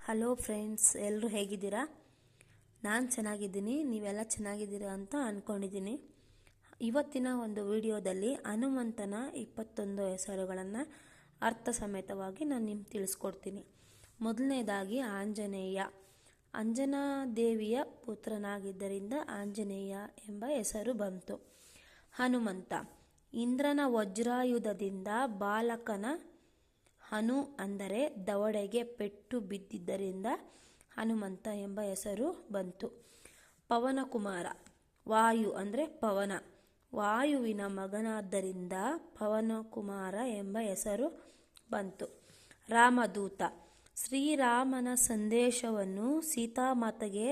Hello friends, ಎಲ್ಲರೂ ಹೇಗಿದ್ದೀರಾ? ನಾನು ಚೆನ್ನಾಗಿದ್ದೀನಿ, ನೀವೆಲ್ಲ ಚೆನ್ನಾಗಿದ್ದೀರಾ ಅಂತ ಅಂದ್ಕೊಂಡಿದ್ದೀನಿ. ಇವತ್ತಿನ ಒಂದು ವಿಡಿಯೋದಲ್ಲಿ ಹನುಮಂತನ 21 ಹೆಸರುಗಳನ್ನು ಅರ್ಥ ಸಮೇತವಾಗಿ ನಾನು ನಿಮ್ಗೆ ತಿಳಿಸ್ಕೊಡ್ತೀನಿ. ಮೊದಲನೇದಾಗಿ ಆಂಜನೇಯ. ಅಂಜನಾ ದೇವಿಯ ಪುತ್ರನಾಗಿದ್ದರಿಂದ ಆಂಜನೇಯ ಎಂಬ ಹೆಸರು ಬಂತು. ಹನುಮಂತ. ಇಂದ್ರನ ವಜ್ರಾಯುಧದಿಂದ ಬಾಲಕನ ಹನು ಅಂದರೆ ದವಡೆಗೆ ಪೆಟ್ಟು ಬಿದ್ದಿದ್ದರಿಂದ ಹನುಮಂತ ಎಂಬ ಹೆಸರು ಬಂತು. ಪವನಕುಮಾರ. ವಾಯು ಅಂದರೆ ಪವನ, ವಾಯುವಿನ ಮಗನಾದ್ದರಿಂದ ಪವನಕುಮಾರ ಎಂಬ ಹೆಸರು ಬಂತು. ರಾಮದೂತ. ಶ್ರೀರಾಮನ ಸಂದೇಶವನ್ನು ಸೀತಾಮಾತೆಗೆ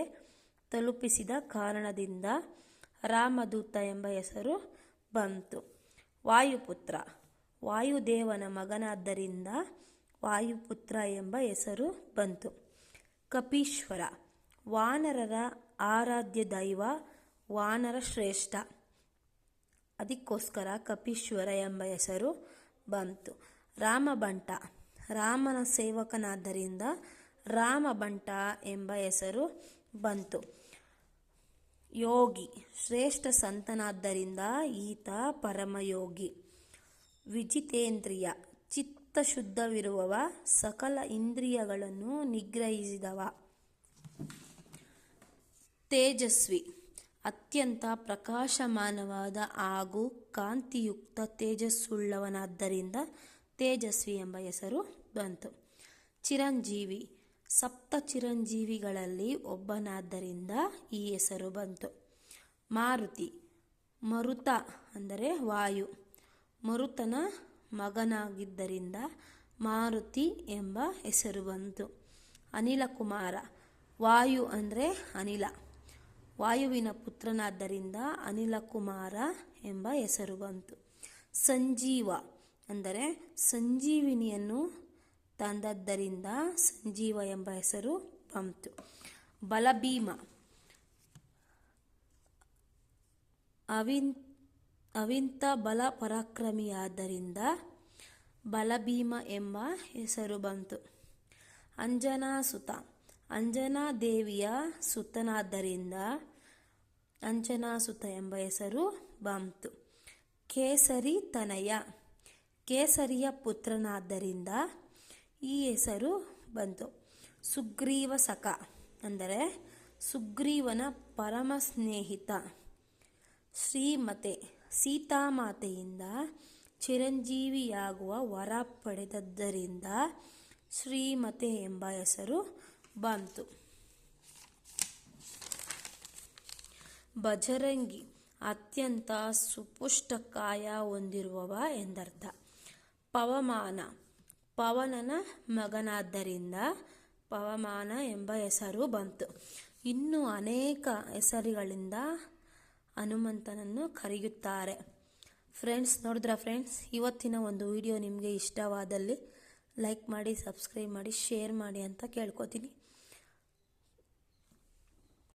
ತಲುಪಿಸಿದ ಕಾರಣದಿಂದ ರಾಮದೂತ ಎಂಬ ಹೆಸರು ಬಂತು. ವಾಯುಪುತ್ರ. ವಾಯುದೇವನ ಮಗನಾದ್ದರಿಂದ ವಾಯುಪುತ್ರ ಎಂಬ ಹೆಸರು ಬಂತು. ಕಪೀಶ್ವರ. ವಾನರರ ಆರಾಧ್ಯ ದೈವ, ವಾನರ ಶ್ರೇಷ್ಠ, ಅದಕ್ಕೋಸ್ಕರ ಕಪೀಶ್ವರ ಎಂಬ ಹೆಸರು ಬಂತು. ರಾಮಬಂಟ. ರಾಮನ ಸೇವಕನಾದ್ದರಿಂದ ರಾಮಬಂಟ ಎಂಬ ಹೆಸರು ಬಂತು. ಯೋಗಿ. ಶ್ರೇಷ್ಠ ಸಂತನಾದ್ದರಿಂದ ಈತ ಪರಮಯೋಗಿ. ವಿಜಿತೇಂದ್ರಿಯ. ಚಿತ್ತ ಶುದ್ಧವಿರುವವ, ಸಕಲ ಇಂದ್ರಿಯಗಳನ್ನು ನಿಗ್ರಹಿಸಿದವ. ತೇಜಸ್ವಿ. ಅತ್ಯಂತ ಪ್ರಕಾಶಮಾನವಾದ ಹಾಗೂ ಕಾಂತಿಯುಕ್ತ ತೇಜಸ್ಸುಳ್ಳವನಾದ್ದರಿಂದ ತೇಜಸ್ವಿ ಎಂಬ ಹೆಸರು ಬಂತು. ಚಿರಂಜೀವಿ. ಸಪ್ತ ಚಿರಂಜೀವಿಗಳಲ್ಲಿ ಒಬ್ಬನಾದ್ದರಿಂದ ಈ ಹೆಸರು ಬಂತು. ಮಾರುತಿ. ಮರುತ ಅಂದರೆ ವಾಯು, ಮರುತನ ಮಗನಾಗಿದ್ದರಿಂದ ಮಾರುತಿ ಎಂಬ ಹೆಸರು ಬಂತು. ಅನಿಲಕುಮಾರ. ವಾಯು ಅಂದರೆ ಅನಿಲ, ವಾಯುವಿನ ಪುತ್ರನಾದ್ದರಿಂದ ಅನಿಲಕುಮಾರ ಎಂಬ ಹೆಸರು ಬಂತು. ಸಂಜೀವ ಅಂದರೆ ಸಂಜೀವಿನಿಯನ್ನು ತಂದದ್ದರಿಂದ ಸಂಜೀವ ಎಂಬ ಹೆಸರು ಬಂತು. ಬಲಭೀಮ. ಅವಿಂತ ಬಲ ಪರಾಕ್ರಮಿಯಾದ್ದರಿಂದ ಬಲಭೀಮ ಎಂಬ ಹೆಸರು ಬಂತು. ಅಂಜನಾಸುತ. ಅಂಜನಾ ದೇವಿಯ ಸುತನಾದ್ದರಿಂದ ಅಂಜನಾಸುತ ಎಂಬ ಹೆಸರು ಬಂತು. ಕೇಸರಿ ತನಯ. ಕೇಸರಿಯ ಪುತ್ರನಾದ್ದರಿಂದ ಈ ಹೆಸರು ಬಂತು. ಸುಗ್ರೀವ ಸಖ ಅಂದರೆ ಸುಗ್ರೀವನ ಪರಮ ಸ್ನೇಹಿತ. ಶ್ರೀಮತೆ. ಸೀತಾಮಾತೆಯಿಂದ ಚಿರಂಜೀವಿಯಾಗುವ ವರ ಪಡೆದದ್ದರಿಂದ ಶ್ರೀಮತೆ ಎಂಬ ಹೆಸರು ಬಂತು. ಬಜರಂಗಿ. ಅತ್ಯಂತ ಸುಪುಷ್ಟಕಾಯ ಹೊಂದಿರುವವ ಎಂದರ್ಥ. ಪವಮಾನ. ಪವನನ ಮಗನಾದ್ದರಿಂದ ಪವಮಾನ ಎಂಬ ಹೆಸರು ಬಂತು. ಇನ್ನೂ ಅನೇಕ ಹೆಸರುಗಳಿಂದ ಹನುಮಂತನನ್ನು ಕರೆಯುತ್ತಾರೆ. ಫ್ರೆಂಡ್ಸ್, ನೋಡಿದ್ರಾ ಫ್ರೆಂಡ್ಸ್, ಇವತ್ತಿನ ಒಂದು ವಿಡಿಯೋ ನಿಮಗೆ ಇಷ್ಟವಾದಲ್ಲಿ ಲೈಕ್ ಮಾಡಿ, ಸಬ್ಸ್ಕ್ರೈಬ್ ಮಾಡಿ, ಶೇರ್ ಮಾಡಿ ಅಂತ ಕೇಳ್ಕೊತೀನಿ.